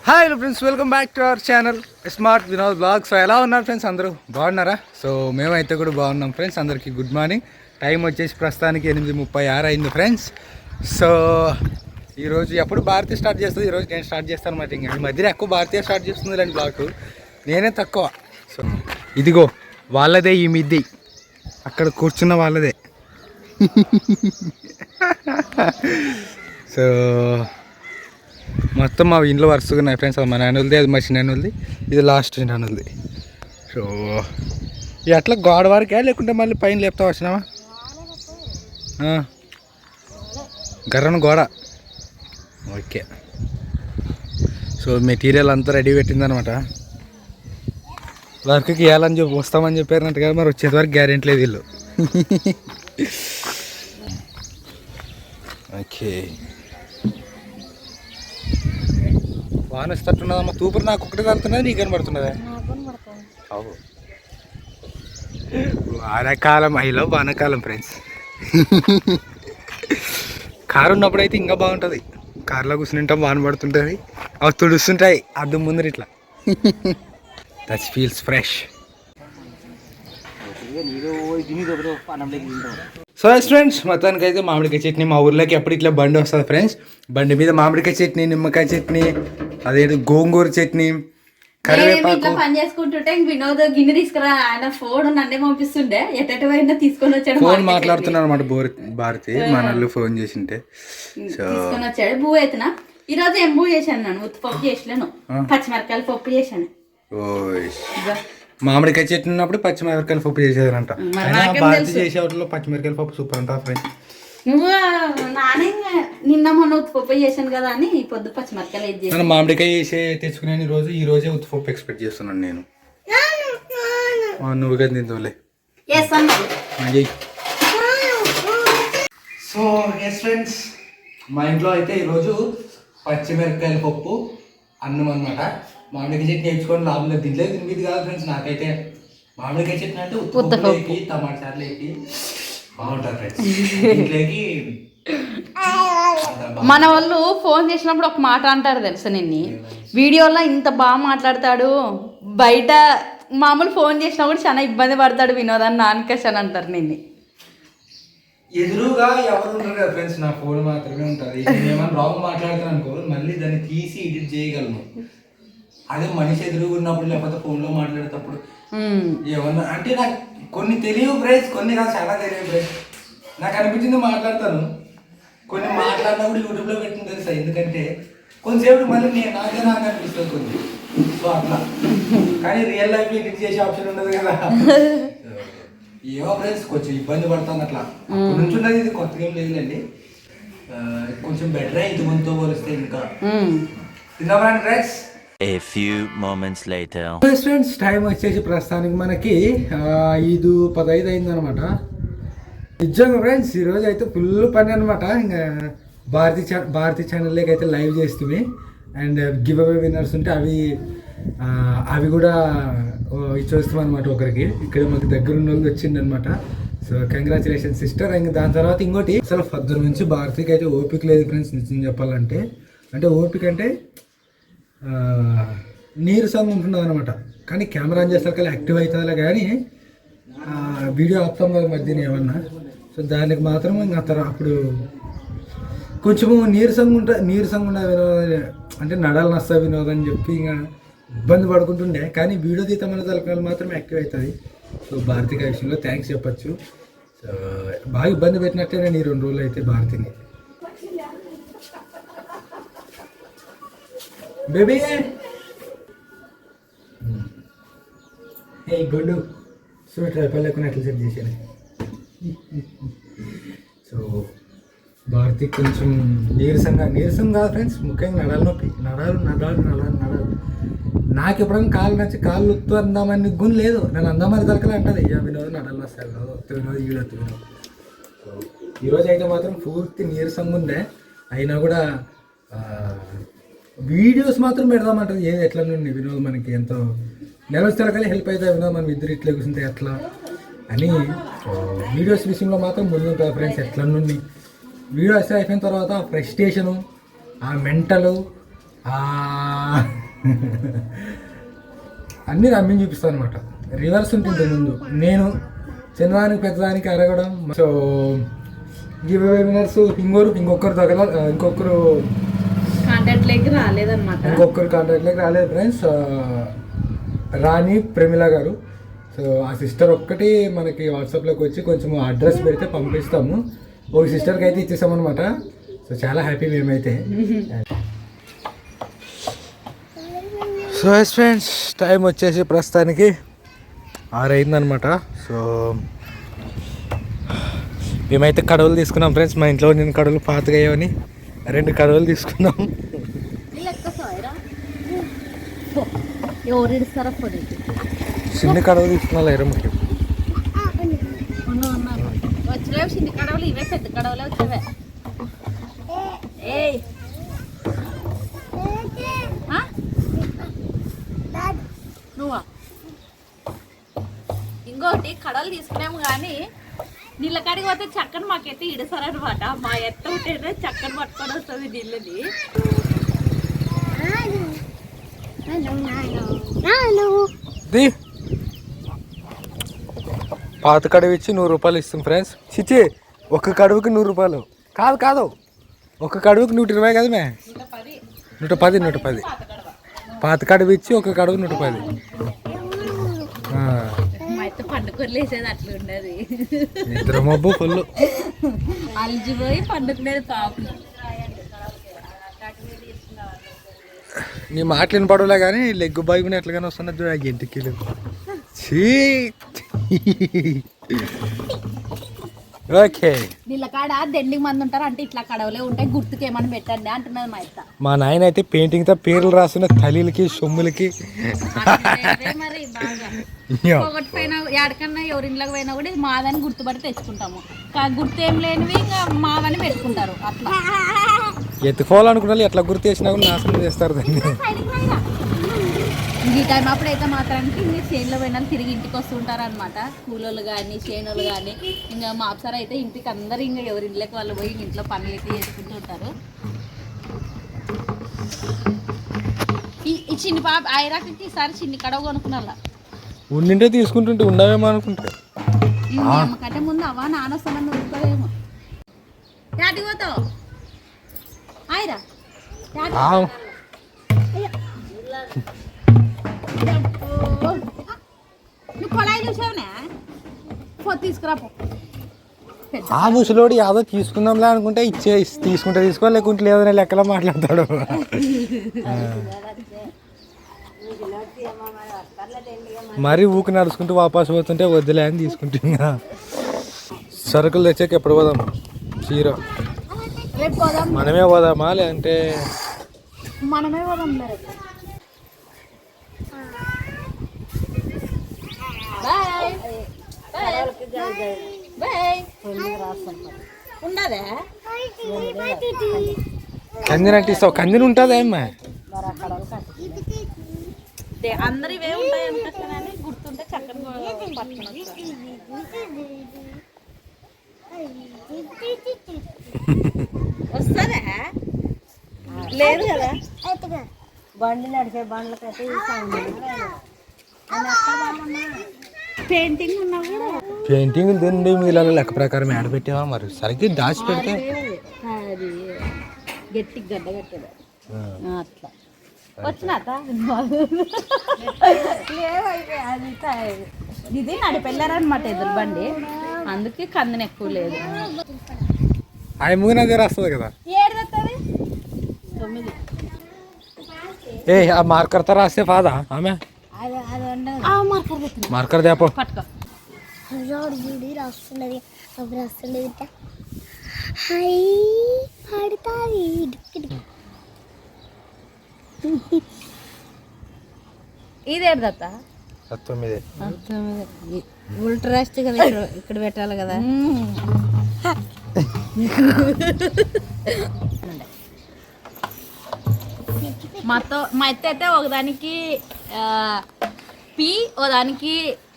Hi friends, welcome back to our channel smart Vinod blog. So ఎలా ఉన్నారు friends? అందరూ బాగున్నారా? సో మేమైతే కూడా బాగున్నాం ఫ్రెండ్స్. అందరికీ గుడ్ మార్నింగ్. టైం వచ్చేసి ప్రస్తుతానికి 8:36 అయింది ఫ్రెండ్స్. సో ఈరోజు ఎప్పుడు భారతీయ స్టార్ట్ చేస్తుంది, ఈరోజు నేను స్టార్ట్ చేస్తాను అన్నమాట. ఇంకా ఈ మధ్యన ఎక్కువ భారతీయ స్టార్ట్ చేస్తుంది లేండి బ్లాగ్, నేనే తక్కువ. సో ఇదిగో వాళ్ళదే ఈ మిద్ది, అక్కడ కూర్చున్న వాళ్ళదే. సో మొత్తం మా ఇంట్లో వరుసగా ఉన్నాయి ఫ్రెండ్స్. అది మా నాన్నది, అది మా చిన్నది, ఇది లాస్ట్ చిన్నది. సో అట్లా గోడ వరకే, లేకుంటే మళ్ళీ పైన లేపుతా వచ్చినావా? గర్రను గోడ. ఓకే. సో మెటీరియల్ అంతా రెడీ పెట్టిందనమాట. వర్క్కి వేయాలని చెప్పి వస్తామని చెప్పారంట కదా, మరి వచ్చేంత వరకు గ్యారెంటీ లేదు వీళ్ళు. ఓకే. వాన వస్తున్నదమ్మా, తూపురు నాకు ఒకటి కలుతున్నది, నీకు కనబడుతున్నదా? వానాకాలం, ఐలో వానాకాలం ఫ్రెండ్స్. కారు ఉన్నప్పుడు అయితే ఇంకా బాగుంటుంది. కారులో కూర్చుంటాం, వాన పడుతుంటుంది, అవి తుడుస్తుంటాయి అద్దం ముందర ఇట్లా. That feels fresh. So friends, మొత్తానికి అయితే మామిడికాయ చట్నీ మా ఊర్లోకి ఎప్పుడు ఇట్లా బండి వస్తుంది ఫ్రెండ్స్. బండి మీద మామిడికాయ చట్నీ, నిమ్మకాయ చట్నీ, అదేదో గోంగూర చట్నీ, కరివేపాకు. పని చేసుకుంటుంటే వినోద్ గిన్నె తీసుకురా, ఆయన ఫోన్ నన్నే పంపిస్తుండే, ఎట్టటి పోయినా తీసుకొని వచ్చాడు. ఫోన్ మాట్లాడుతున్నాడు అనమాట భారతి, మా నల్లు ఫోన్ చేసింటే తీసుకొని వచ్చాడు. బూ అయితేనా ఈ రోజు ఏం బూ చేశాను, నన్ను ఉత్తిపప్పు చేసలేను, పచ్చిమిరకాయల పప్పు చేశాను. మామిడికాయ చట్నీ ఉన్నప్పుడు పచ్చిమిరకాయల పప్పు చేసేదంట. భారతి చేసే వాటిలో పచ్చిమిరకాయల పప్పు సూపర్ అంట ఫ్రెండ్స్. నువ్వు నానే నిన్న మొన్న ఉత్తిపప్పు చేశాను కదా అని ఈ పొద్దు పచ్చిమిరకాయలు ఏది చేశాను. మామిడికాయ చేసే తెచ్చుకునే రోజు ఈ రోజే ఉత్తిపప్పు ఎక్స్పెక్ట్ చేస్తున్నాను నేను. నువ్వు కదా తిందులే. సో ఎస్ ఫ్రెండ్స్, మా ఇంట్లో అయితే ఈరోజు పచ్చిమిరకాయల పప్పు, అన్నం అనమాట. మామిడికాయ చట్నీ వేయించుకొని లాభం లేదు, తినలేదు, తినిపిది కాదు ఫ్రెండ్స్. నాకైతే మామిడికాయ చట్నీ అంటే ఉత్తిపప్పు టమాటా చారులు వేసి బాగుంటుంది ఫ్రెండ్స్. ఇంట్లోకి మన వాళ్ళు ఫోన్ చేసినప్పుడు ఒక మాట అంటారు తెలుసా, నిన్ను వీడియోలో ఇంత బాగా మాట్లాడతాడు, బయట మామూలు ఫోన్ చేసినప్పుడు చాలా ఇబ్బంది పడతాడు వినోద్ అని నాన్నకేసి అని అంటారు. నిన్ను ఎదురుగా ఎవరు ఉంటారు కదా ఫ్రెండ్స్, నా ఫోన్ మాత్రమే ఉంటుంది. నేను ఏమైనా రాంగ్ మాట్లాడతాను అనుకో, మళ్ళీ దాన్ని తీసి ఎడిట్ చేయగలను. అదే మనిషి ఎదురుగా ఉన్నప్పుడు, లేకపోతే ఫోన్లో మాట్లాడేటప్పుడు ఏమన్నా అంటే నాకు కొన్ని తెలియవు ప్రైస్, కొన్ని కాదు చాలా తెలియవు ప్రైస్. నాకు అనిపించింది మాట్లాడతాను, కొన్ని మాట్లాడినప్పుడు యూట్యూబ్లో పెట్టిన తెలుసా. ఎందుకంటే కొంచెంసేపు మళ్ళీ నాకు అనిపిస్తుంది కొన్ని. సో అట్లా, కానీ రియల్ లైఫ్ ఎడిట్ చేసే ఆప్షన్ ఉండదు కదా. ఏమో ఫ్రెండ్స్, కొంచెం ఇబ్బంది పడతాను అట్లా. అప్పటి నుంచి ఉన్నది, ఇది కొత్తగా ఏం లేదులేండి. కొంచెం బెటరే ఇది ముందుతో పోలిస్తే. ఇంకా తిందామని friends. A few moments later. Friends, time వచ్చేసి ప్రస్తుతానికి మనకి 5:15 అయిందనమాట. నిజంగా ఫ్రెండ్స్, ఈరోజు అయితే ఫుల్ పని అనమాట. ఇంకా భారతీ ఛానల్లోకి అయితే లైవ్ చేస్తుంది. అండ్ గివ్ అవే విన్నర్స్ ఉంటే అవి కూడా ఇచ్చేస్తాం అనమాట ఒకరికి. ఇక్కడ మాకు దగ్గర ఉన్న వాళ్ళు వచ్చిందనమాట. So congratulation sister. ఇంకా దాని తర్వాత ఇంకోటి, అసలు పొద్దున నుంచి భారతీకి అయితే ఓపిక లేదు ఫ్రెండ్స్. నిజం చెప్పాలంటే, అంటే ఓపిక అంటే నీరసంగా ఉంటున్నది అనమాట. కానీ కెమెరా ఆన్ చేస్తారు యాక్టివ్ అవుతుందిలే, కానీ వీడియో ఆపుతాం కదా మధ్యన ఏమన్నా. సో దానికి మాత్రం ఇంకా అప్పుడు కొంచెము నీరసంగా ఉన్న వినోదం, అంటే నడాలు నస్తా వినోదం అని చెప్పి ఇంకా ఇబ్బంది పడుకుంటుండే. కానీ వీడియో తీద్దామనే తలకాలు మాత్రం యాక్టివ్ అవుతుంది. సో భారతిక విషయంలో థ్యాంక్స్ చెప్పచ్చు. సో బాగా ఇబ్బంది పెట్టినట్టే నేను ఈ 2 రోజులు అయితే భారతిని. బేబీ ఏ గుడ్డు సో ట్రైపాల్ లేకుండా ఎట్లా సెట్ చేశాను. సో భారతి కొంచెం నీరసం కాదు ఫ్రెండ్స్, ముఖ్యంగా నడాలు. నాకు ఎప్పుడైనా కాళ్ళు నచ్చి కాళ్ళు ఉత్తు అందామని గుణ లేదు, నేను అందామని తలకలే అంటది. వినోదం నడాలు వస్తాయి, వినోదం ఈడొత్తు వినోదం. సో ఈరోజు అయితే మాత్రం పూర్తి నీరసంగా ఉందే. అయినా కూడా వీడియోస్ మాత్రం పెడదామంటుంది. ఏది ఎట్లా నుండి వినోదం మనకి ఎంతో నెలస్థలకలే హెల్ప్ అవుతాయి వినోదం. మనం ఇద్దరు ఇట్లా కూర్చుంటే ఎట్లా అని వీడియోస్ విషయంలో మాత్రం ముందు ఉంటుంది ఫ్రెండ్స్. ఎట్లా నుండి వీడియో అయిపోయిన తర్వాత ఫ్రస్ట్రేషను, ఆ మెంటలు, అన్నీ రమ్మిని చూపిస్తాను అనమాట. రివర్స్ ఉంటుంది ముందు, నేను చిన్నదానికి పెద్దదానికి అరగడం. సో గివ్ అవే విన్నర్స్ ఇంకొకరు తగల, ఇంకొకరు కాంటాక్ట్లోకి రాలేదన్నమాట. ఇంకొకరు కాంటాక్ట్లోకి రాలేదు ఫ్రెండ్స్. రాణి ప్రమిళ గారు. సో ఆ సిస్టర్ ఒక్కటి మనకి వాట్సాప్లోకి వచ్చి కొంచెం అడ్రస్ పెడితే పంపిస్తాము. ఒక సిస్టర్కి అయితే ఇచ్చేసామన్నమాట. సో చాలా హ్యాపీ మేమైతే. సో ఫ్రెండ్స్ టైం వచ్చేసి ప్రస్తుతానికి 6 అయిందనమాట. సో మేమైతే కడవలు తీసుకున్నాం ఫ్రెండ్స్. మా ఇంట్లో నేను కడవలు పాతగా అయ్యావని 2 కడవలు తీసుకున్నాం. చిన్న కడవలు తీసుకున్నా ఎరో ముఖ్యం. వచ్చలేవు చిన్న కడవలు, ఇవే పెద్ద కడవలే వచ్చేవే. నువ్వా ఇంకోటి కడవలు తీసుకున్నాము కానీ నీళ్ళ కాడికి పోతే చక్కని మాకైతే ఇడసారనమాట. మా ఎత్త ఉంటేనే చక్కని పట్టుకొని వస్తుంది నీళ్ళది. పాత కడువు ఇచ్చి 100 రూపాయలు ఇస్తాం ఫ్రెండ్స్. చిచ్చి ఒక కడువుకి 100 రూపాయలు కాదు, ఒక కడువుకి 120 కదా మే. 110 పాత కడువు ఇచ్చి ఒక కడువు 110. పండుకొలేసేది అట్లా ఉండదు. నిద్ర మబ్బు ఫుల్ అలిజిపోయి పండుకునేది పాపం. నీ మాటలు వినపడలే కానీ లెగ్గు బాగుని ఎట్లాగానే వస్తున్నది చూడ ఇంటికి. ఓకే వీళ్ళ కాడ దెండికి మంది ఉంటారు అంటే ఇట్లా కడవలే ఉంటాయి, గుర్తుకి ఏమని పెట్టండి అంటున్నది మా ఇత్త. మా నాయన అయితే పెయింటింగ్ తో పేర్లు రాసిన తల్లిలకి సొమ్ములకి మరి బాగా ఒకటి పోయినా ఎక్కడికన్నా ఎవరింట్లోకి పోయినా కూడా ఇది మాదని గుర్తుపడి తెచ్చుకుంటాము. గుర్తు ఏం లేనివి ఇంకా మావని పెట్టుకుంటారు. అట్లా ఎత్తుకోవాలనుకున్నా ఎట్లా గుర్తు చేసినా కూడా నాశనం చేస్తారు దాన్ని. ఈ టైం అప్పుడైతే మాత్రానికి ఇంకా చేనులో పోయినా తిరిగి ఇంటికి వస్తుంటారు అనమాట. కూలోళ్ళు కానీ చేనులు కానీ. ఇంకా మా అప్సర్ అయితే ఇంటికి అందరు ఇంకా ఎవరి ఇంట్లోకి వాళ్ళు పోయి ఇంట్లో పనులు అయితే చేసుకుంటూ ఉంటారు. ఈ చిన్ని పాప ఐరాకి ఈసారి చిన్ని కడవ కొనుక్కున్నా ఉండింటే తీసుకుంటుంటే ఉండవేమో అనుకుంటా. కంటే ముందు అవా నానొస్తానని ఉడుకోలేమో. యాటికి పోతావు ఆయరా? నువ్వు కొలాయి చూసావునా? తీసుకురాపో. ఆ ముసలోడు యాదో తీసుకుందాంలే అనుకుంటే తీసుకుంటే తీసుకో, లేకుంటే లేదనే లెక్కలో మాట్లాడతాడు. మరి ఊకి నడుచుకుంటూ వాపసు పోతుంటే వద్దులే అని తీసుకుంటున్నా. సరుకులు తెచ్చాక ఎప్పుడు పోదాం? చీర మనమే పోదామా లేదంటే మనమే పోదాం? ఉండదే కందినట్టు ఇస్తావు? కందిన ఉంటుందా అమ్మా? అందరు ఇవే ఉంటాయి అనుకుంటున్నాను. గుర్తుంటే చక్కగా వస్తుందా? లేదు కదా బండి నడిచే బండ్లకైతే పెయింటింగ్ ఉన్నా కూడా పెయింటింగ్ తిండి మీలో లెక్క ప్రకారం ఏడ పెట్టావా మరి? సరిగ్గా దాచి పెడితే అది గట్టి గడ్డ కట్టేది అట్లా వచ్చినాక ఇది నడిపెళ్ళారనమాట ఎదురు బండి, అందుకే కందన ఎక్కువ లేదు. ఆ మూగిన దగ్గర వస్తుంది కదా. ఏ ఆ మార్కర్తో రాస్తే పాదా ఆమె? మార్కర్ దేపో పట్టుకో. ఇదేదత్త 9 ఉల్టా రాస్తే కదా ఇక్కడ పెట్టాలి కదా. మా ఎత్త అయితే ఒకదానికి పి, ఒకదానికి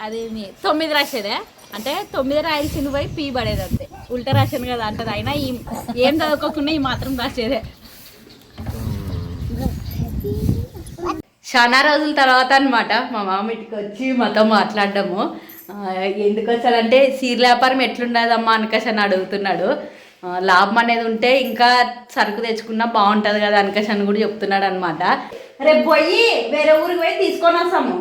అది 9 రాసేదే. అంటే 9 రాయాల్సింది పోయి పి పడేది అంతే. ఉల్టా రాశాను కదా అంటది. అయినా ఏం చదువుకోకుండా ఈ మాత్రం రాసేదే. చాలా రోజుల తర్వాత అనమాట మా మామ ఇంటికి వచ్చి మాతో మాట్లాడడము. ఎందుకు వచ్చాడంటే సీర వ్యాపారం ఎట్లుండదమ్మా అనకష్ అని అడుగుతున్నాడు. లాభం అనేది ఉంటే ఇంకా సరుకు తెచ్చుకున్నా బాగుంటుంది కదా అనకష్ అని కూడా చెప్తున్నాడు అనమాట. రేపు పోయి వేరే ఊరికి పోయి తీసుకొని వస్తాము.